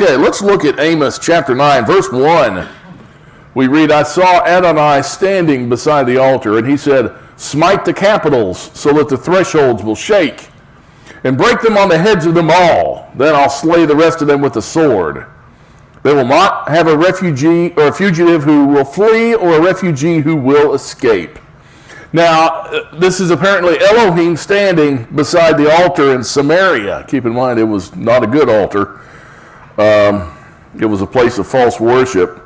Okay, let's look at Amos chapter 9, verse 1. We read, I saw Adonai standing beside the altar, and he said, smite the capitals so that the thresholds will shake, and break them on the heads of them all. Then I'll slay the rest of them with the sword. They will not have a refugee or a fugitive who will flee, or a refugee who will escape. Now, this is apparently Elohim standing beside the altar in Samaria. Keep in mind, it was not a good altar. It was a place of false worship.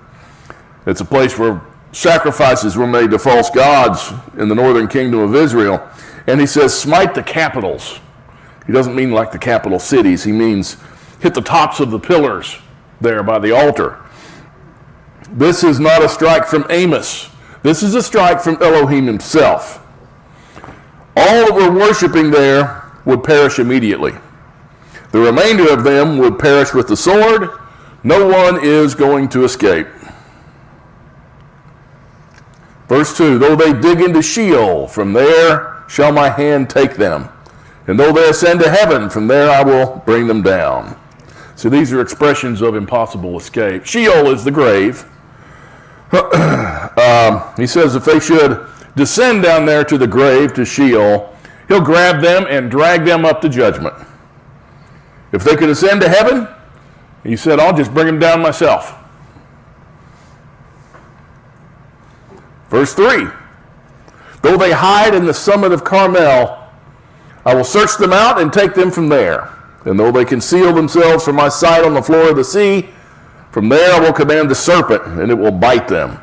It's a place where sacrifices were made to false gods in the northern kingdom of Israel. And he says, smite the capitals. He doesn't mean like the capital cities. He means hit the tops of the pillars there by the altar. This is not a strike from Amos. This is a strike from Elohim himself. All that were worshiping there would perish immediately. The remainder of them would perish with the sword. No one is going to escape. Verse 2, though they dig into Sheol, from there shall my hand take them. And though they ascend to heaven, from there I will bring them down. So these are expressions of impossible escape. Sheol is the grave. He says if they should descend down there to the grave, to Sheol, he'll grab them and drag them up to judgment. If they could ascend to heaven, he said, I'll just bring them down myself. Verse 3, though they hide in the summit of Carmel, I will search them out and take them from there. And though they conceal themselves from my sight on the floor of the sea, from there I will command the serpent, and it will bite them.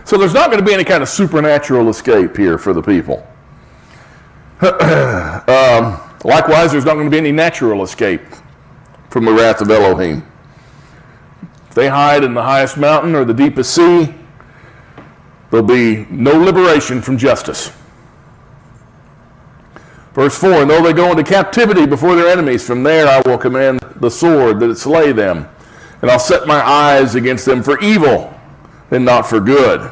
So there's not going to be any kind of supernatural escape here for the people. Likewise, there's not going to be any natural escape from the wrath of Elohim. If they hide in the highest mountain or the deepest sea, there'll be no liberation from justice. Verse 4, and though they go into captivity before their enemies, from there I will command the sword that it slay them. And I'll set my eyes against them for evil and not for good.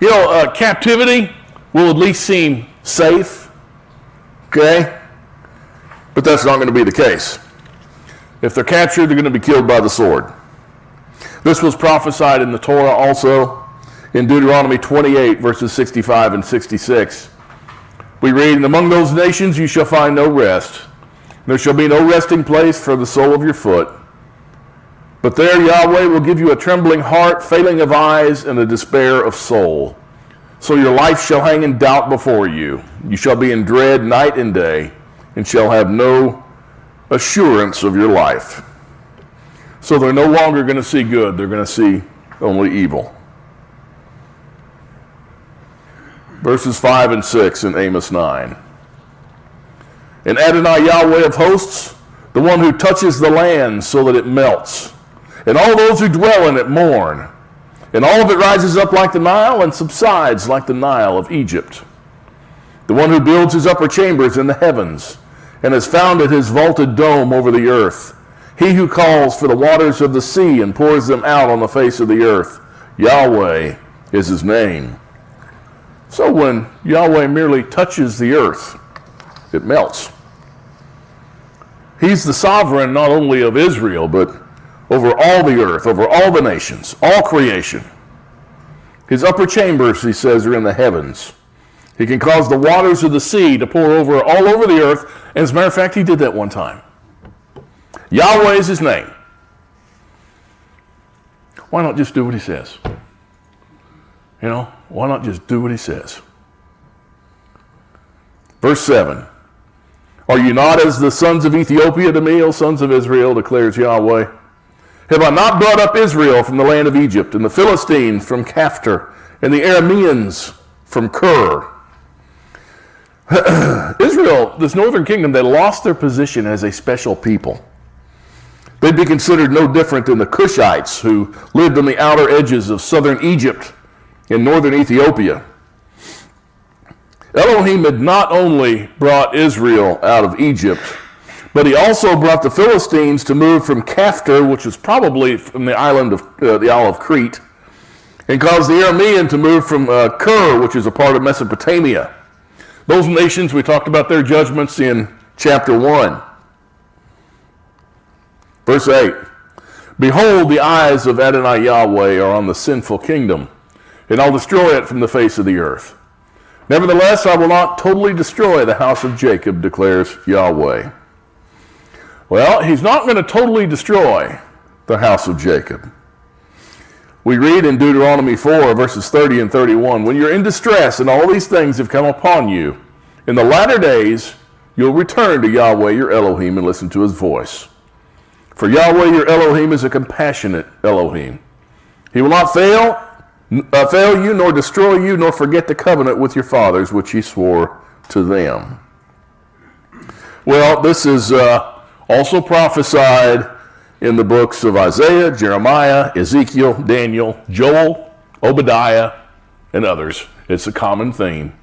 You know, captivity will at least seem safe, okay? But that's not going to be the case. If they're captured, they're going to be killed by the sword. This was prophesied in the Torah also in Deuteronomy 28, verses 65 and 66. We read, and among those nations you shall find no rest. There shall be no resting place for the sole of your foot. But there Yahweh will give you a trembling heart, failing of eyes, and a despair of soul. So your life shall hang in doubt before you. You shall be in dread night and day, and shall have no assurance of your life. So they're no longer going to see good. They're going to see only evil. Verses 5 and 6 in Amos 9. And Adonai Yahweh of hosts, the one who touches the land so that it melts, and all those who dwell in it mourn, and all of it rises up like the Nile and subsides like the Nile of Egypt. The one who builds his upper chambers in the heavens, and has founded his vaulted dome over the earth. He who calls for the waters of the sea and pours them out on the face of the earth. Yahweh is his name. So when Yahweh merely touches the earth, it melts. He's the sovereign not only of Israel, but over all the earth, over all the nations, all creation. His upper chambers, he says, are in the heavens. He can cause the waters of the sea to pour over all over the earth. And as a matter of fact, he did that one time. Yahweh is his name. Why not just do what he says? You know, why not just do what he says? Verse 7. Are you not as the sons of Ethiopia to me, O sons of Israel, declares Yahweh? Have I not brought up Israel from the land of Egypt, and the Philistines from Caphtor, and the Arameans from Kir? Israel, this northern kingdom, they lost their position as a special people. They'd be considered no different than the Cushites who lived on the outer edges of southern Egypt and northern Ethiopia. Elohim had not only brought Israel out of Egypt, but he also brought the Philistines to move from Caphtor, which was probably from the island of the Isle of Crete, and caused the Aramean to move from Kir, which is a part of Mesopotamia. Those nations, we talked about their judgments in chapter 1. Verse 8. Behold, the eyes of Adonai Yahweh are on the sinful kingdom, and I'll destroy it from the face of the earth. Nevertheless, I will not totally destroy the house of Jacob, declares Yahweh. Well, he's not going to totally destroy the house of Jacob. We read in Deuteronomy 4, verses 30 and 31, when you're in distress and all these things have come upon you, in the latter days you'll return to Yahweh your Elohim and listen to his voice. For Yahweh your Elohim is a compassionate Elohim. He will not fail you, nor destroy you, nor forget the covenant with your fathers, which he swore to them. Well, this is also prophesied in the books of Isaiah, Jeremiah, Ezekiel, Daniel, Joel, Obadiah, and others. It's a common theme.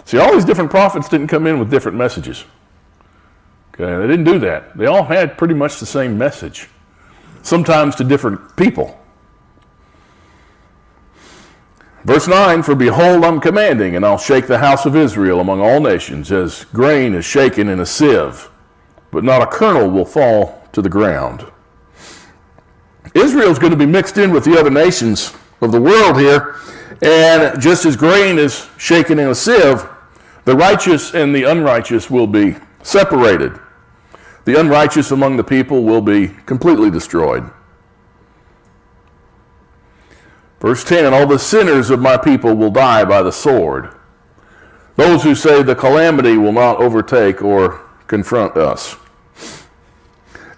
See, all these different prophets didn't come in with different messages. Okay, they didn't do that. They all had pretty much the same message, sometimes to different people. Verse 9, for behold, I'm commanding, and I'll shake the house of Israel among all nations, as grain is shaken in a sieve, but not a kernel will fall to the ground. Israel's going to be mixed in with the other nations of the world here, and just as grain is shaken in a sieve, the righteous and the unrighteous will be separated. The unrighteous among the people will be completely destroyed. Verse 10, and all the sinners of my people will die by the sword. Those who say the calamity will not overtake or confront us.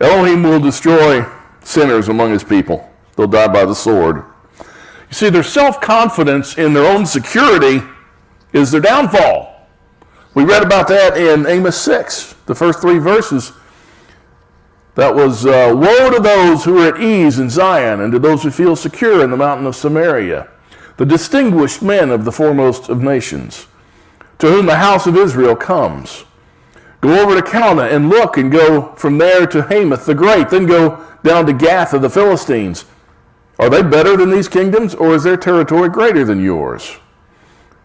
Elohim will destroy sinners among his people. They'll die by the sword. You see, their self-confidence in their own security is their downfall. We read about that in Amos 6, the first 3 verses. That was, woe to those who are at ease in Zion, and to those who feel secure in the mountain of Samaria, the distinguished men of the foremost of nations, to whom the house of Israel comes. Go over to Calneh and look, and go from there to Hamath the Great, then go down to Gath of the Philistines. Are they better than these kingdoms, or is their territory greater than yours?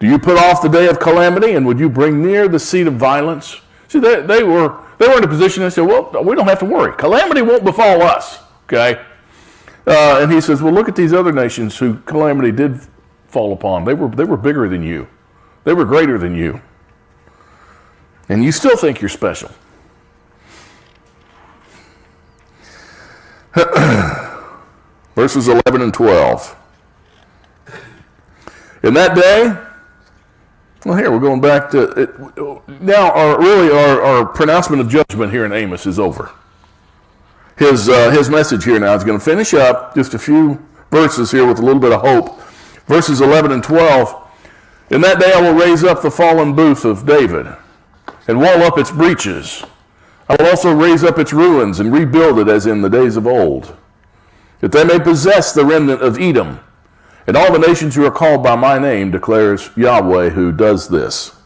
Do you put off the day of calamity, and would you bring near the seat of violence? See, they were in a position that said, well, we don't have to worry. Calamity won't befall us, okay? And he says, well, look at these other nations who calamity did fall upon. They were bigger than you. They were greater than you. And you still think you're special. Verses 11 and 12. In that day, well, here we're going back to it. Now, our pronouncement of judgment here in Amos is over. His message here now is going to finish up just a few verses here with a little bit of hope. Verses 11 and 12. In that day I will raise up the fallen booth of David and wall up its breaches. I will also raise up its ruins and rebuild it as in the days of old, that they may possess the remnant of Edom, and all the nations who are called by my name, declares Yahweh who does this.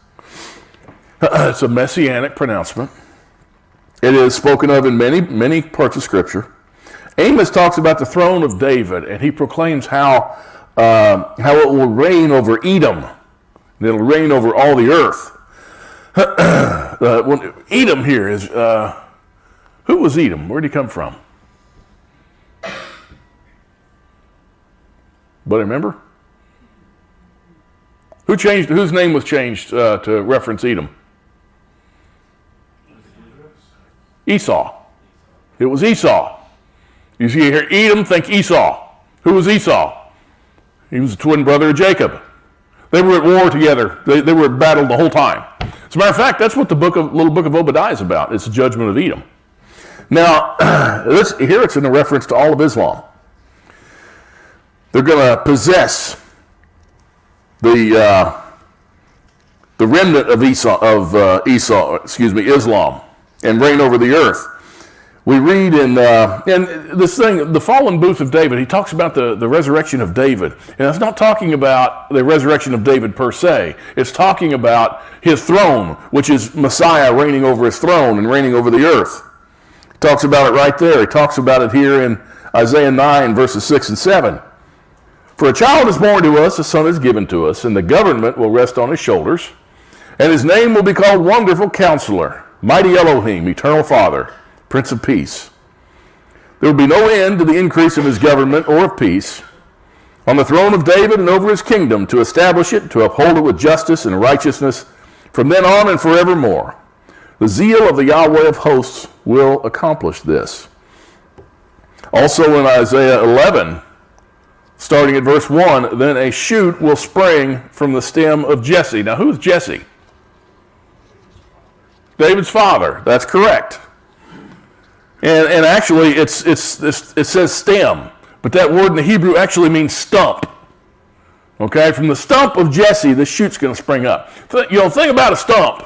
It's a messianic pronouncement. It is spoken of in many parts of Scripture. Amos talks about the throne of David, and he proclaims how it will reign over Edom, and it'll reign over all the earth. Edom here is, who was Edom? Where did he come from? But remember? Whose name was changed to reference Edom? Esau. It was Esau. You see here, Edom, think Esau. Who was Esau? He was the twin brother of Jacob. They were at war together. They were at battle the whole time. As a matter of fact, that's what the little book of Obadiah is about. It's the judgment of Edom. Now, here it's in a reference to all of Islam. They're going to possess the remnant of Islam, and reign over the earth. We read in this thing, the fallen booth of David, he talks about the resurrection of David. And it's not talking about the resurrection of David per se. It's talking about his throne, which is Messiah reigning over his throne and reigning over the earth. He talks about it right there. He talks about it here in Isaiah 9, verses 6 and 7. For a child is born to us, a son is given to us, and the government will rest on his shoulders. And his name will be called Wonderful Counselor, Mighty Elohim, Eternal Father, Prince of Peace. There will be no end to the increase of his government or of peace on the throne of David and over his kingdom, to establish it, to uphold it with justice and righteousness from then on and forevermore. The zeal of the Yahweh of hosts will accomplish this. Also in Isaiah 11, starting at verse 1, then a shoot will spring from the stem of Jesse. Now, who's Jesse? David's father. That's correct. And actually, it says stem, but that word in the Hebrew actually means stump. Okay, from the stump of Jesse, the shoot's going to spring up. Think about a stump.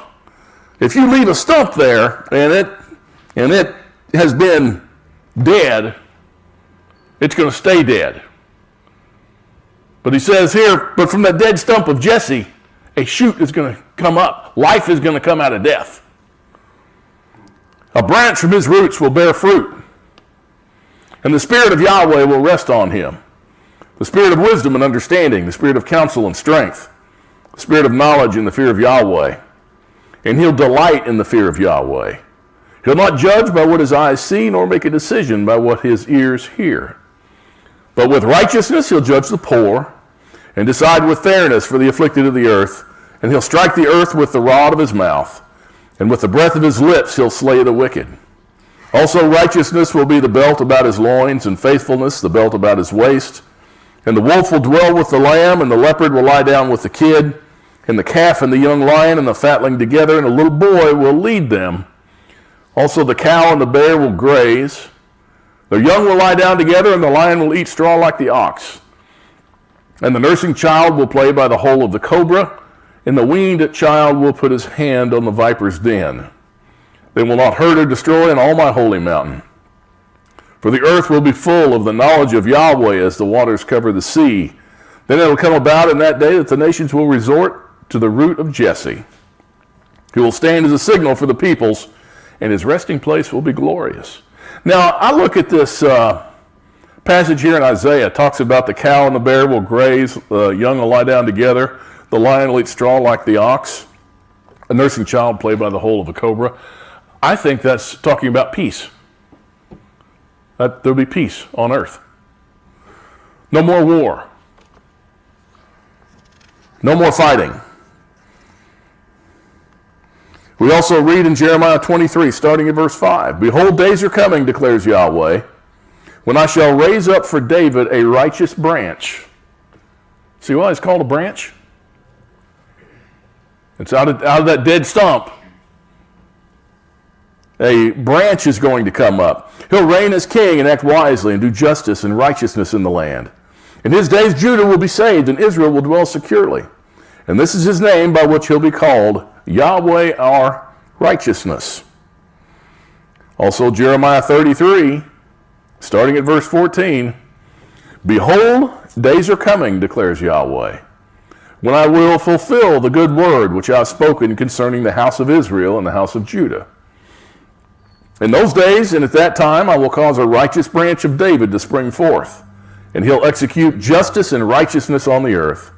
If you leave a stump there and it has been dead, it's going to stay dead. But he says here, but from that dead stump of Jesse, a shoot is going to come up. Life is going to come out of death. A branch from his roots will bear fruit, and the Spirit of Yahweh will rest on him. The Spirit of wisdom and understanding, the Spirit of counsel and strength, the Spirit of knowledge and the fear of Yahweh. And he'll delight in the fear of Yahweh. He'll not judge by what his eyes see, nor make a decision by what his ears hear. But with righteousness he'll judge the poor, and decide with fairness for the afflicted of the earth. And he'll strike the earth with the rod of his mouth, and with the breath of his lips he'll slay the wicked. Also righteousness will be the belt about his loins, and faithfulness the belt about his waist. And the wolf will dwell with the lamb, and the leopard will lie down with the kid, and the calf and the young lion and the fatling together, and a little boy will lead them. Also the cow and the bear will graze. Their young will lie down together, and the lion will eat straw like the ox. And the nursing child will play by the hole of the cobra, and the weaned child will put his hand on the viper's den. They will not hurt or destroy in all my holy mountain. For the earth will be full of the knowledge of Yahweh as the waters cover the sea. Then it will come about in that day that the nations will resort to the root of Jesse. He will stand as a signal for the peoples, and his resting place will be glorious. Now, I look at this passage here in Isaiah. It talks about the cow and the bear will graze, the young will lie down together, the lion will eat straw like the ox, a nursing child play by the hole of a cobra. I think that's talking about peace. That there'll be peace on earth. No more war. No more fighting. We also read in Jeremiah 23, starting at verse 5, Behold, days are coming, declares Yahweh, when I shall raise up for David a righteous branch. See why it's called a branch? It's out of that dead stump. A branch is going to come up. He'll reign as king and act wisely and do justice and righteousness in the land. In his days Judah will be saved and Israel will dwell securely. And this is his name by which he'll be called, Yahweh our righteousness. Also Jeremiah 33, starting at verse 14, Behold, days are coming, declares Yahweh, when I will fulfill the good word which I have spoken concerning the house of Israel and the house of Judah. In those days and at that time I will cause a righteous branch of David to spring forth, and he'll execute justice and righteousness on the earth.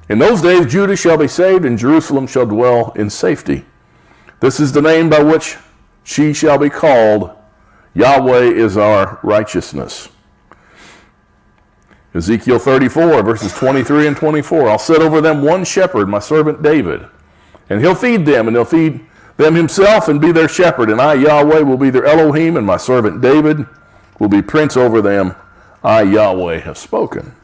In those days Judah shall be saved, and Jerusalem shall dwell in safety. This is the name by which she shall be called, Yahweh is our righteousness. Ezekiel 34, verses 23 and 24. I'll set over them one shepherd, my servant David, and he'll feed them, and he'll feed them himself and be their shepherd. And I, Yahweh, will be their Elohim, and my servant David will be prince over them. I, Yahweh, have spoken.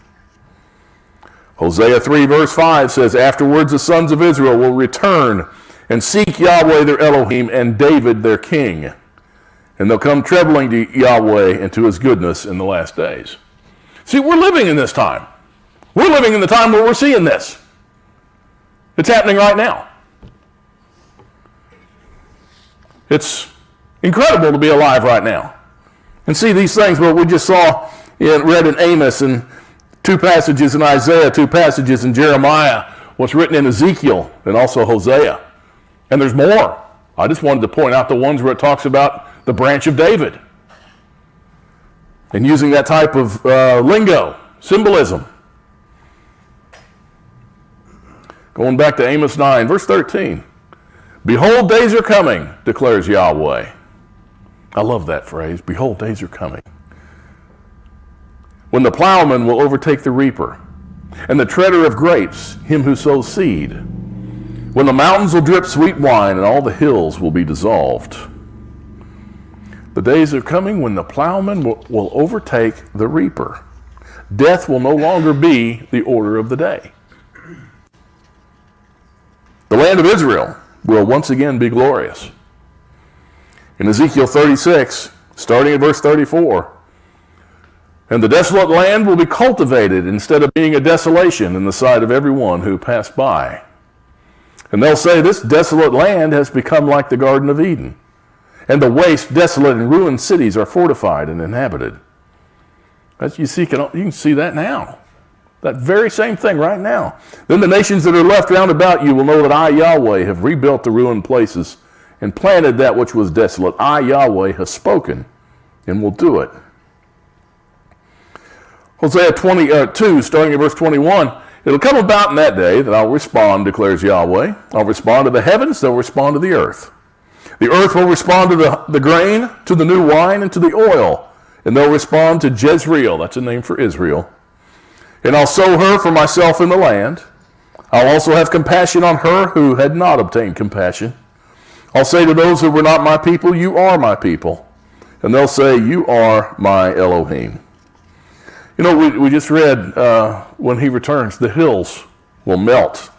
Hosea 3, verse 5 says, Afterwards the sons of Israel will return and seek Yahweh their Elohim and David their king. And they'll come trembling to Yahweh and to his goodness in the last days. See, we're living in this time. We're living in the time where we're seeing this. It's happening right now. It's incredible to be alive right now and see these things. What we just saw, read in Amos, and 2 passages in Isaiah, 2 passages in Jeremiah, what's written in Ezekiel, and also Hosea. And there's more. I just wanted to point out the ones where it talks about the branch of David and using that type of lingo, symbolism. Going back to Amos 9, verse 13. Behold, days are coming, declares Yahweh. I love that phrase. Behold, days are coming when the plowman will overtake the reaper, and the treader of grapes, him who sows seed. When the mountains will drip sweet wine, and all the hills will be dissolved. The days are coming when the plowman will overtake the reaper. Death will no longer be the order of the day. The land of Israel will once again be glorious. In Ezekiel 36, starting at verse 34, and the desolate land will be cultivated instead of being a desolation in the sight of everyone who passed by. And they'll say, this desolate land has become like the Garden of Eden, and the waste, desolate, and ruined cities are fortified and inhabited. As you can see that now. That very same thing right now. Then the nations that are left round about you will know that I, Yahweh, have rebuilt the ruined places and planted that which was desolate. I, Yahweh, have spoken and will do it. Hosea 22, starting at verse 21, it'll come about in that day that I'll respond, declares Yahweh. I'll respond to the heavens, they'll respond to the earth. The earth will respond to the grain, to the new wine, and to the oil. And they'll respond to Jezreel, that's a name for Israel. And I'll sow her for myself in the land. I'll also have compassion on her who had not obtained compassion. I'll say to those who were not my people, you are my people. And they'll say, you are my Elohim. You know, we just read, when he returns, the hills will melt.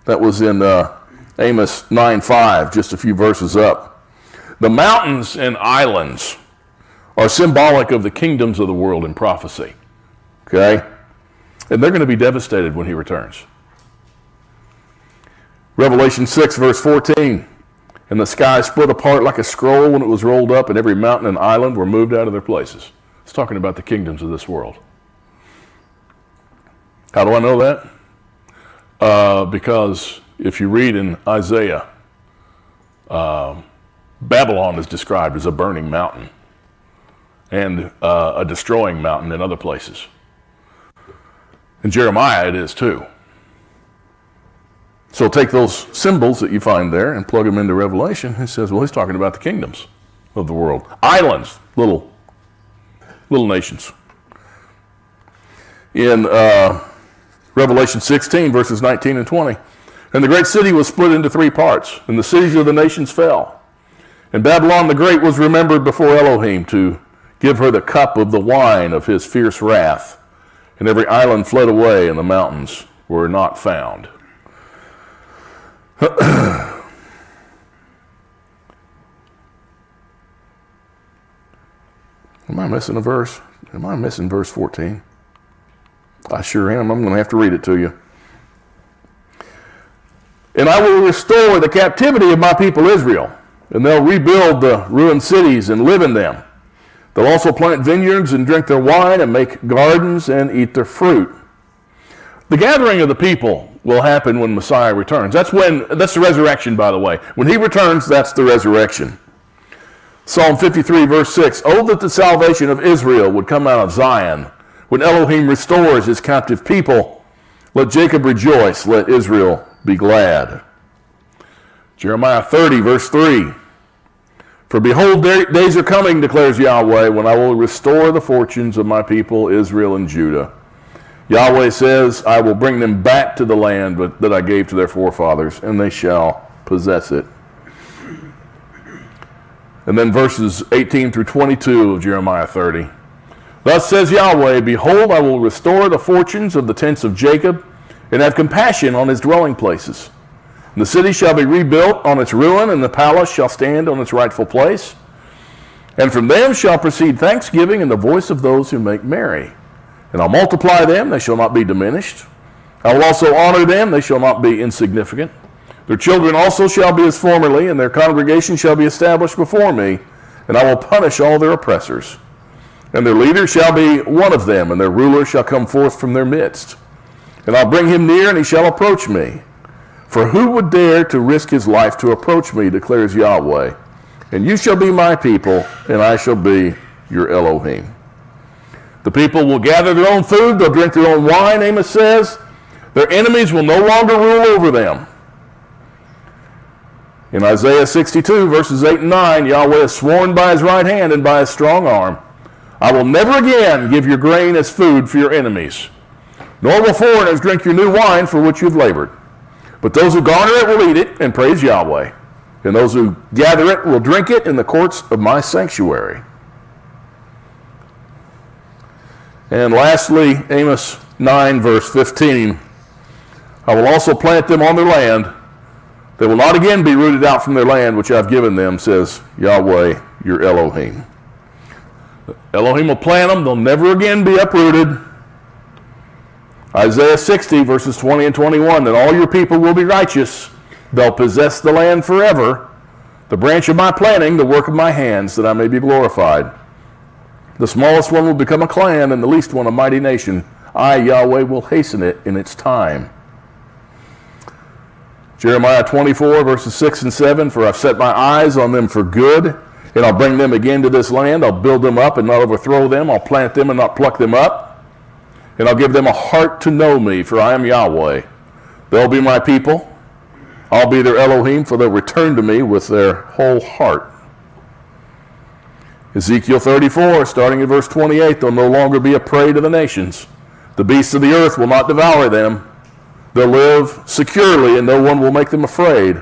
That was in Amos 9:5, just a few verses up. The mountains and islands are symbolic of the kingdoms of the world in prophecy. Okay? And they're going to be devastated when he returns. Revelation 6, verse 14. And the sky split apart like a scroll when it was rolled up, and every mountain and island were moved out of their places. It's talking about the kingdoms of this world. How do I know that? Because if you read in Isaiah, Babylon is described as a burning mountain and a destroying mountain in other places. In Jeremiah it is too. So take those symbols that you find there and plug them into Revelation. He says, well, he's talking about the kingdoms of the world. Islands, little nations. In Revelation 16, verses 19 and 20, and the great city was split into three parts, and the cities of the nations fell. And Babylon the Great was remembered before Elohim to give her the cup of the wine of his fierce wrath. And every island fled away, and the mountains were not found. Am I missing a verse? Am I missing verse 14? I sure am. I'm going to have to read it to you. And I will restore the captivity of my people Israel, and they'll rebuild the ruined cities and live in them. They'll also plant vineyards and drink their wine and make gardens and eat their fruit. The gathering of the people will happen when Messiah returns. That's the resurrection, by the way. When he returns, that's the resurrection. Psalm 53, verse 6, oh, that the salvation of Israel would come out of Zion. When Elohim restores his captive people, let Jacob rejoice, let Israel be glad. Jeremiah 30, verse 3, for behold, days are coming, declares Yahweh, when I will restore the fortunes of my people, Israel and Judah. Yahweh says, I will bring them back to the land that I gave to their forefathers, and they shall possess it. And then verses 18 through 22 of Jeremiah 30. Thus says Yahweh, behold, I will restore the fortunes of the tents of Jacob, and have compassion on his dwelling places. And the city shall be rebuilt on its ruin, and the palace shall stand on its rightful place. And from them shall proceed thanksgiving and the voice of those who make merry. And I'll multiply them, they shall not be diminished. I will also honor them, they shall not be insignificant. Their children also shall be as formerly, and their congregation shall be established before me, and I will punish all their oppressors. And their leader shall be one of them, and their ruler shall come forth from their midst. And I'll bring him near, and he shall approach me. For who would dare to risk his life to approach me, declares Yahweh. And you shall be my people, and I shall be your Elohim. The people will gather their own food, they'll drink their own wine, Amos says. Their enemies will no longer rule over them. In Isaiah 62, verses 8 and 9, Yahweh has sworn by his right hand and by his strong arm, I will never again give your grain as food for your enemies, nor will foreigners drink your new wine for which you have labored. But those who garner it will eat it and praise Yahweh, and those who gather it will drink it in the courts of my sanctuary. And lastly, Amos 9, verse 15, I will also plant them on their land. They will not again be rooted out from their land, which I've given them, says Yahweh, your Elohim. Elohim will plant them. They'll never again be uprooted. Isaiah 60, verses 20 and 21, that all your people will be righteous. They'll possess the land forever. The branch of my planting, the work of my hands, that I may be glorified. The smallest one will become a clan, and the least one a mighty nation. I, Yahweh, will hasten it in its time. Jeremiah 24, verses 6 and 7, for I've set my eyes on them for good, and I'll bring them again to this land. I'll build them up and not overthrow them. I'll plant them and not pluck them up. And I'll give them a heart to know me, for I am Yahweh. They'll be my people. I'll be their Elohim, for they'll return to me with their whole heart. Ezekiel 34, starting at verse 28, they'll no longer be a prey to the nations. The beasts of the earth will not devour them. They'll live securely, and no one will make them afraid.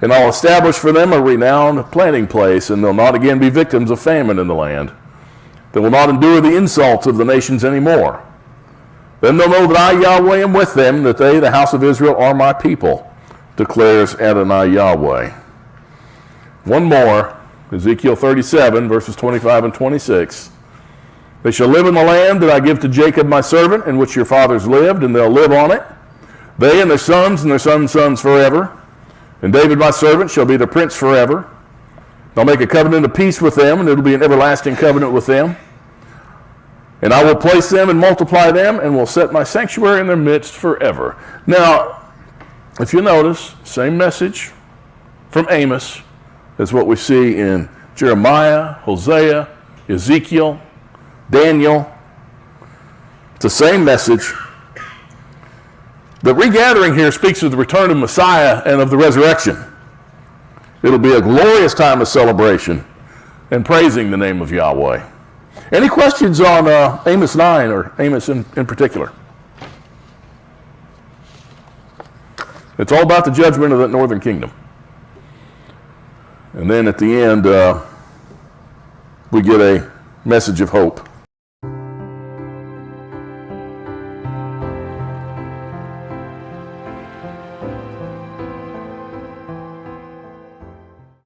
And I'll establish for them a renowned planting place, and they'll not again be victims of famine in the land. They will not endure the insults of the nations anymore. Then they'll know that I, Yahweh, am with them, that they, the house of Israel, are my people, declares Adonai Yahweh. One more, Ezekiel 37, verses 25 and 26. They shall live in the land that I give to Jacob my servant, in which your fathers lived, and they'll live on it, they and their sons sons forever. And David my servant shall be their prince forever. I'll make a covenant of peace with them, and it'll be an everlasting covenant with them. And I will place them and multiply them, and will set my sanctuary in their midst forever. Now, if you notice, same message from Amos as what we see in Jeremiah, Hosea, Ezekiel, Daniel. It's the same message. The regathering here speaks of the return of Messiah and of the resurrection. It'll be a glorious time of celebration and praising the name of Yahweh. Any questions on Amos 9 or Amos in particular? It's all about the judgment of that northern kingdom. And then at the end, we get a message of hope.